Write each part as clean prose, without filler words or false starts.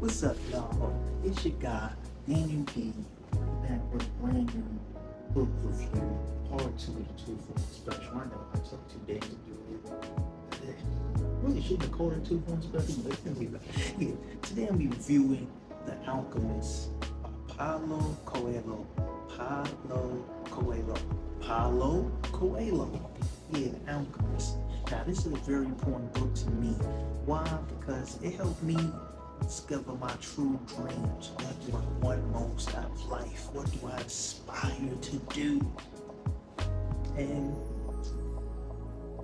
What's up, y'all? It's your guy, Daniel P. Back with a brand new book review, part two of the 2 for special. I know I took 2 days to do it. Really shouldn't have called it 2 for special, but anyway, yeah. Today I'm reviewing The Alchemist by Paulo Coelho. Paulo Coelho. Paulo Coelho. Yeah, The Alchemist. Now, this is a very important book to me. Why? Because it helped me discover my true dreams. What do I want most out of life? What do I aspire to do? And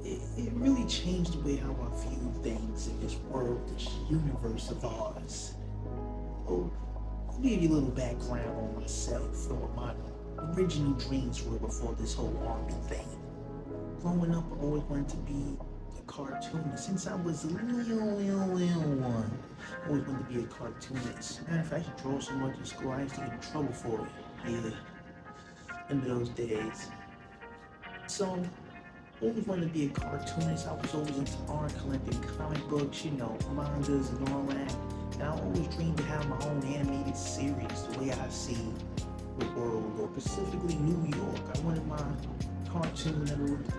it really changed the way how I view things in this world, this universe of ours. Oh, I'll give you a little background on myself and what my original dreams were before this whole army thing. Growing up, I always wanted to be a cartoonist. Since I was a little one, I always wanted to be a cartoonist. Matter of fact, I used to draw so much in school, I used to get in trouble for it. Yeah, in those days. So, I always wanted to be a cartoonist. I was always into art, collecting comic books, mangas and all that. And I always dreamed to have my own animated series, the way I see the world, or specifically New York. I wanted my cartoon,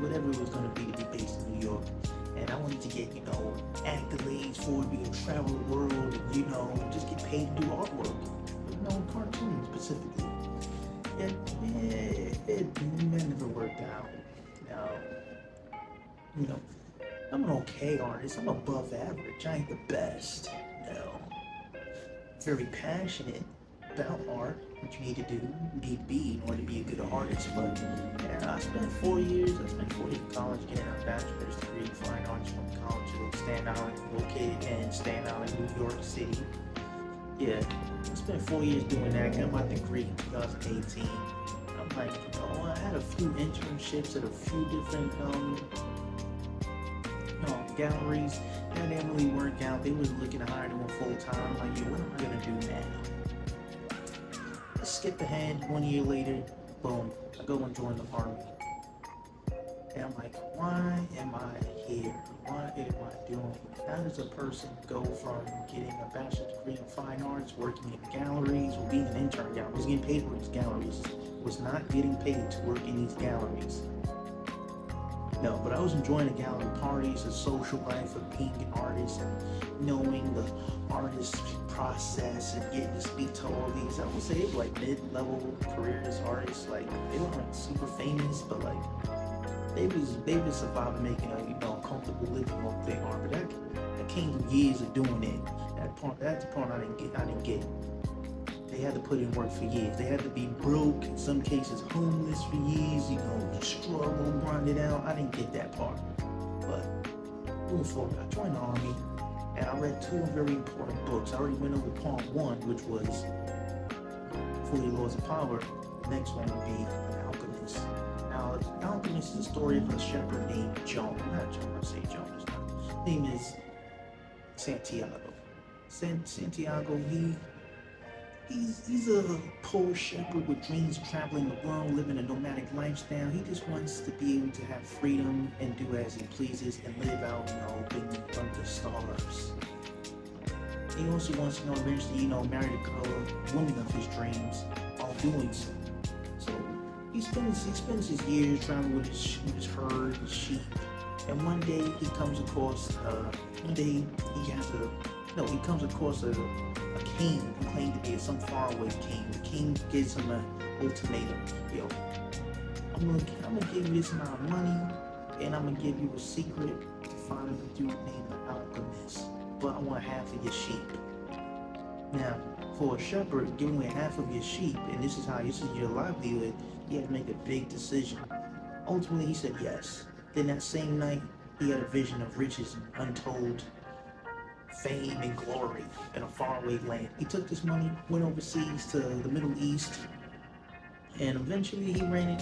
whatever it was going to be based in New York. And I wanted to get, accolades for it, be able to travel the world, and, just get paid to do artwork. But cartoons specifically. It never worked out. I'm an okay artist. I'm above average. I ain't the best. Very passionate about art, what you need to do, you need to be in order to be a good artist. But I spent 4 years in college getting a bachelor's degree in fine arts from the college of Staten Island, located in Staten Island, New York City. Yeah, I spent 4 years doing that. Got my degree in 2018. I'm like, I had a few internships at a few different galleries. That didn't really work out. They was looking to hire them full time. I'm like, what am I gonna do now? Let's skip ahead. 1 year later, boom, I go and join the army. And I'm like, why am I here? What am I doing? How does a person go from getting a bachelor's degree in fine arts, working in galleries, or being an intern? I was getting paid for these galleries. Was not getting paid to work in these galleries. No, but I was enjoying the gallery parties, the social life of being an artist, and knowing the artist process and getting to speak to all these, I would say, like mid-level careers artists. Like, they weren't like super famous, but like they was surviving, making a comfortable living off their art. But that came from years of doing it. That's the part I didn't get. They had to put in work for years. They had to be broke, in some cases homeless for years, struggle, grind it out. I didn't get that part. But moving forward, I joined the army and I read 2 very important books. I already went over part 1, which was 40 Laws of Power. The next one would be An Alchemist. Now, An Alchemist is the story of a shepherd named John. Not John, I say John. His name is Santiago. Santiago, He's a poor shepherd with dreams of traveling the world, living a nomadic lifestyle. He just wants to be able to have freedom and do as he pleases and live out, under the stars. He also wants to, eventually, marry the woman of his dreams while doing so. So he spends his years traveling with his herd, his sheep. And one day he comes across, he comes across a king who claimed to be some faraway king. The king gives him an ultimatum. I'm gonna give you this amount of money, and I'm gonna give you a secret to find a dude named the Alchemist. But I want half of your sheep. Now, for a shepherd, giving away half of your sheep, and this is your livelihood, you have to make a big decision. Ultimately, he said yes. Then that same night, he had a vision of riches and untold fame and glory in a faraway land. He took this money, went overseas to the Middle East, and eventually he ran it.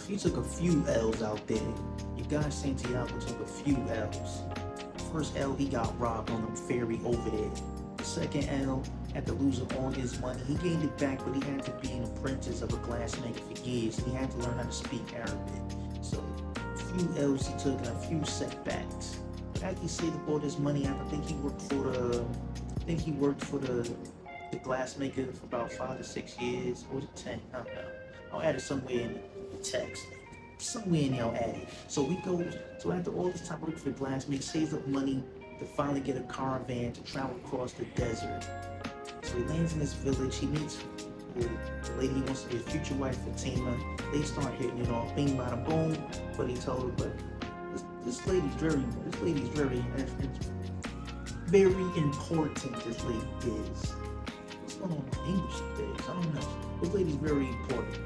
He took a few L's out there. Your guy Santiago took a few L's. First L, he got robbed on a ferry over there. The second L, had to lose all his money. He gained it back, but he had to be an apprentice of a glassmaker for years, and he had to learn how to speak Arabic. So a few L's he took and a few setbacks. But after he saved up all this money, I think he worked for the glassmaker for about 5 to 6 years, or was it 10? I don't know. I'll add it somewhere in the text. Somewhere in there I'll add it. So after all this time working for the glassmaker, saves up money to finally get a caravan to travel across the desert. So he lands in this village, he meets the lady he wants to be his future wife, Fatima. They start hitting it off, bing, bada, boom. But he told her, but this lady's very important, this lady is. What's going on in English today? I don't know. This lady's very important.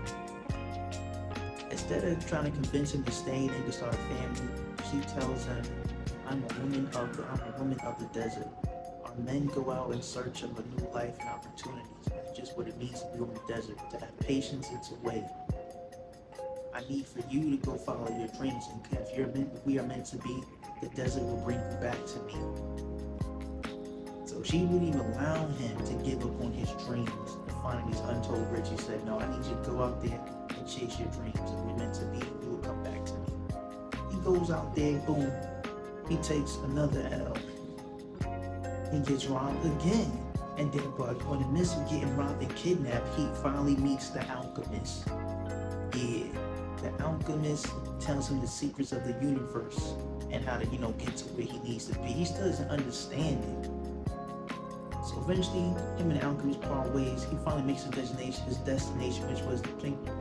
Instead of trying to convince him to stay and to start a family, she tells him, I'm a woman of the desert. Our men go out in search of a new life and opportunities. That's just what it means to be on the desert, to have patience and to wait. I need for you to go follow your dreams, and if we are meant to be, the desert will bring you back to me. So she wouldn't even allow him to give up on his dreams and finding these untold riches. She said, no, I need you to go out there and chase your dreams. If we're meant to be, you will come back to me. He goes out there, boom, he takes another L. He gets robbed again. And then, but on the midst of getting robbed and kidnapped, he finally meets the alchemist. Yeah, the alchemist tells him the secrets of the universe and how to, get to where he needs to be. He still doesn't understand it. So eventually, him and the alchemist part ways. He finally makes his destination, which was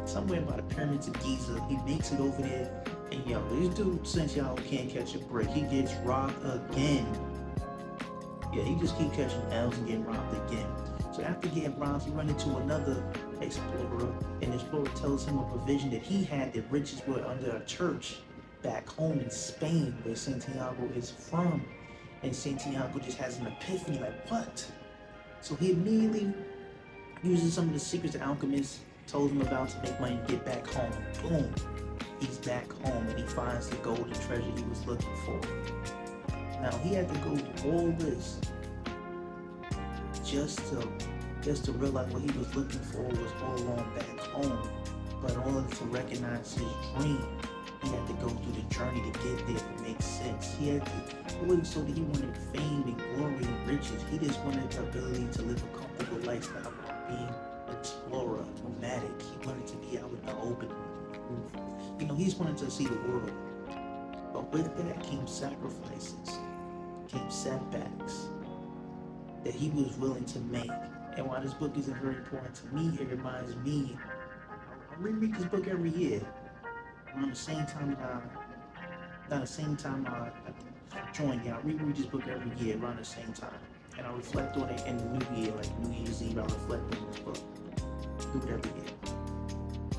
somewhere by the pyramids of Giza. He makes it over there, and this dude, since y'all can't catch a break, he gets robbed again. Yeah, he just keep catching L's and getting robbed again. So after getting robbed, he runs into another explorer, and the explorer tells him a vision that he had that riches were under a church back home in Spain, where Santiago is from. And Santiago just has an epiphany, like, what? So he immediately uses some of the secrets the alchemist told him about to make money to get back home. Boom, he's back home, and he finds the golden treasure he was looking for. Now, he had to go through all this just to realize what he was looking for was all along back home. But in order to recognize his dream, he had to go through the journey to get there to make sense. It wasn't so that he wanted fame and glory and riches. He just wanted the ability to live a comfortable lifestyle while being an explorer, nomadic. He wanted to be out in the open. He just wanted to see the world. But with that came sacrifices, came setbacks that he was willing to make. And while this book isn't very important to me, it reminds me, I reread this book every year. Around the same time I join you. I reread this book every year around the same time. And I reflect on it in the new year, like New Year's Eve, I reflect on this book. Do it every year.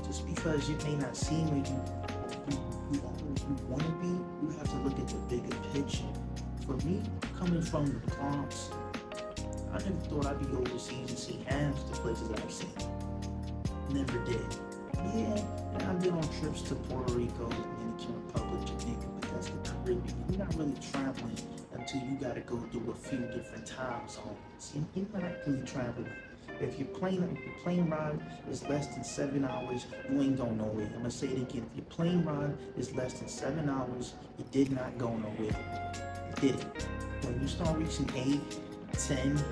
Just because it may not seem like you want to be, you have to look at the bigger picture. For me, coming from the Bronx, I never thought I'd be overseas and see half the places I've seen. Never did. Yeah, and I've been on trips to Puerto Rico, Dominican Republic, Jamaica, but that's the Caribbean. You're not really traveling until you got to go through a few different time zones. You're not really traveling. If your plane ride is less than 7 hours, you ain't going nowhere. I'm gonna say it again. If your plane ride is less than 7 hours, you did not go nowhere. You didn't. When you start reaching 8, 10,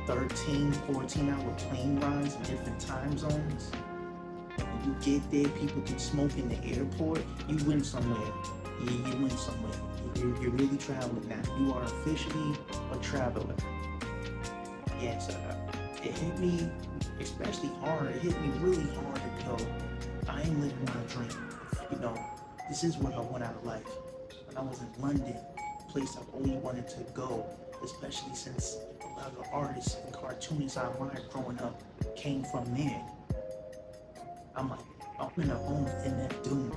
13, 14-hour plane rides in different time zones, and when you get there, people can smoke in the airport, you win somewhere. Yeah, you win somewhere. You're really traveling now. You are officially a traveler. Yeah, so it hit me especially hard. It hit me really hard to go, I am living my dream. This is what I want out of life. When I was in London, a place I've always wanted to go, especially since a lot of the artists and cartoonists I admired growing up came from there. I'm like, I'm in a home in that Doom.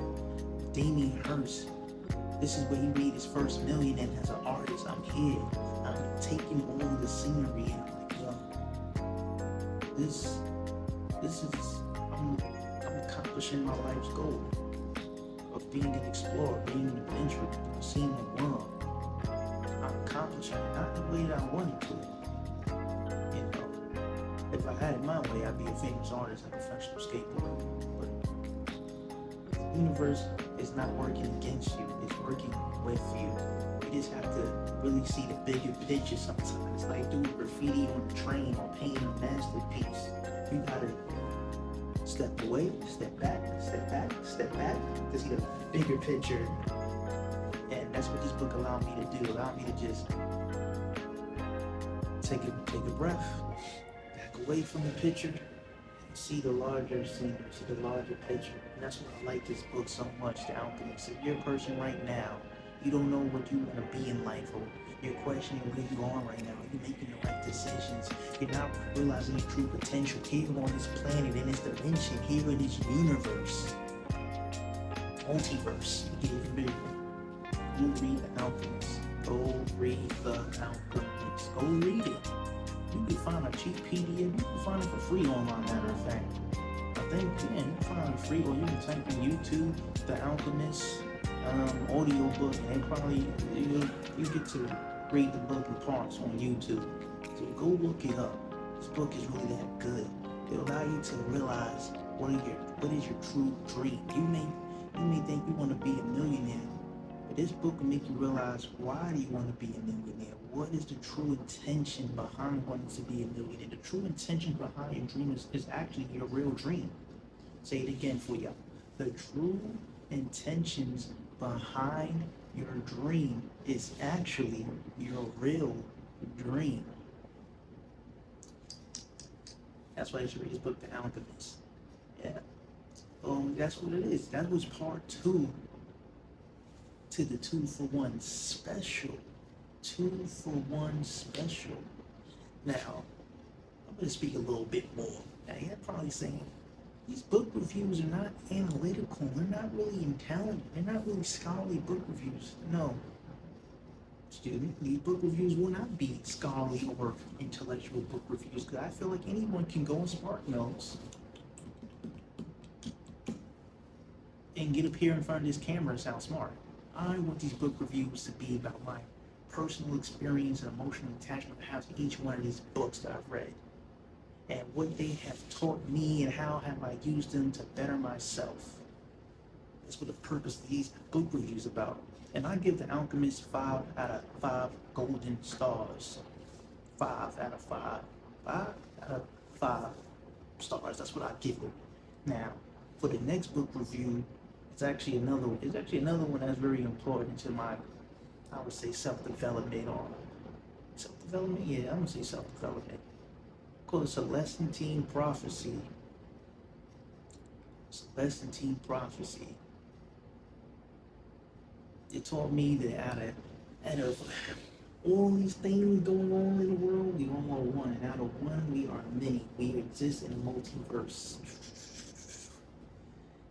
Damien Hirst. This is where he made his first million, and as an artist, I'm here. I'm taking all of the scenery, and I'm like, I'm accomplishing my life's goal of being an explorer, being an adventurer, seeing the world. I'm accomplishing it, not the way that I wanted to. If I had it my way, I'd be a famous artist and a professional skateboarder. But the universe It's not working against you, it's working with you. You just have to really see the bigger picture sometimes. Like doing graffiti on the train or painting a masterpiece. You gotta step away, step back, step back, step back to see the bigger picture. And that's what this book allowed me to do. Allowed me to just take a breath, back away from the picture, and see the larger scene, see the larger picture. And that's why I like this book so much, The Alchemist. If you're a person right now, you don't know what you want to be in life, or you're questioning where you are right now, you're making the right decisions, you're not realizing your true potential here on this planet, in this dimension, here in this universe, multiverse, you get even bigger. Go read The Alchemist. Go read The Alchemist. Go read it. You can find a cheap PDF. You can find it for free online, matter of fact. I think, yeah, you can find it free, or you can type in YouTube, The Alchemist audio book, and probably you get to read the book in parts on YouTube. So go look it up. This book is really that good. It'll allow you to realize what is your true dream. You may think you want to be a millionaire. This book will make you realize, why do you want to be a millionaire? What is the true intention behind wanting to be a millionaire? The true intention behind your dream is actually your real dream. Say it again for you. The true intentions behind your dream is actually your real dream. That's why you should read this book, The Alchemist. Yeah. That's what it is. That was part 2 to the 2-for-1 special. 2-for-1 special. Now, I'm going to speak a little bit more. Now, you're probably saying, these book reviews are not analytical. They're not really intelligent. They're not really scholarly book reviews. No. Student, these book reviews will not be scholarly or intellectual book reviews, because I feel like anyone can go on SparkNotes and get up here in front of this camera and sound smart. I want these book reviews to be about my personal experience and emotional attachment I have to each one of these books that I've read, and what they have taught me, and how have I used them to better myself. That's what the purpose of these book reviews about. And I give The Alchemist 5 out of 5 golden stars. 5 out of 5. 5 out of 5 stars. That's what I give it. Now, for the next book review, it's actually another one that's very important to my, I would say, self-development, or self-development. Yeah, I'm gonna say self-development. Called Celestine Prophecy. Celestine Prophecy. It taught me that out of all these things going on in the world, we all are one, and out of one, we are many. We exist in a multiverse.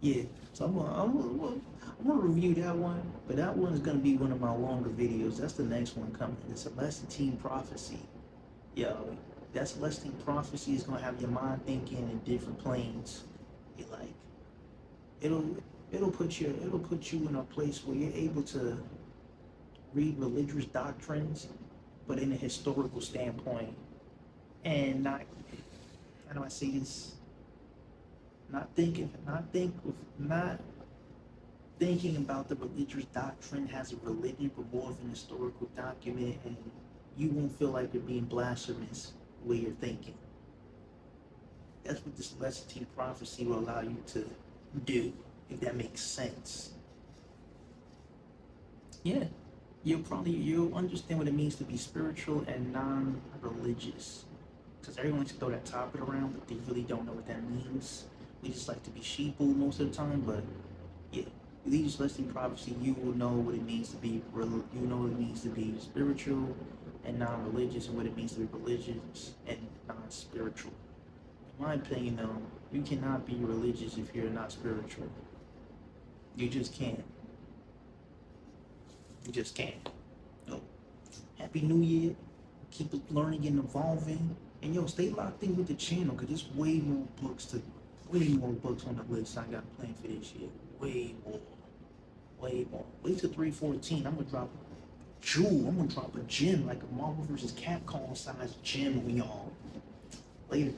Yeah, so I'm gonna review that one, but that one is gonna be one of my longer videos. That's the next one coming. The Celestine Prophecy. Yo, that Celestine Prophecy is gonna have your mind thinking in different planes. It'll put you in a place where you're able to read religious doctrines, but in a historical standpoint, and not, how do I say this? Not thinking about the religious doctrine as a religion, but more of an historical document, and you won't feel like you're being blasphemous where you're thinking. That's what this Celestine Prophecy will allow you to do, if that makes sense. Yeah, you'll understand what it means to be spiritual and non-religious. Because everyone likes to throw that topic around, but they really don't know what that means. We just like to be sheeple most of the time, but yeah, with these Celestine Prophecy, you will know what it means to be spiritual and non-religious, and what it means to be religious and non-spiritual. In my opinion, though, you cannot be religious if you're not spiritual. You just can't. You just can't. No. Happy New Year. Keep learning and evolving. And yo, stay locked in with the channel, because there's way more books on the list I got planned for this year. Way more. Wait till 3/14. I'm gonna drop a jewel. I'm gonna drop a gem, like a Marvel vs. Capcom size gem on y'all. Later.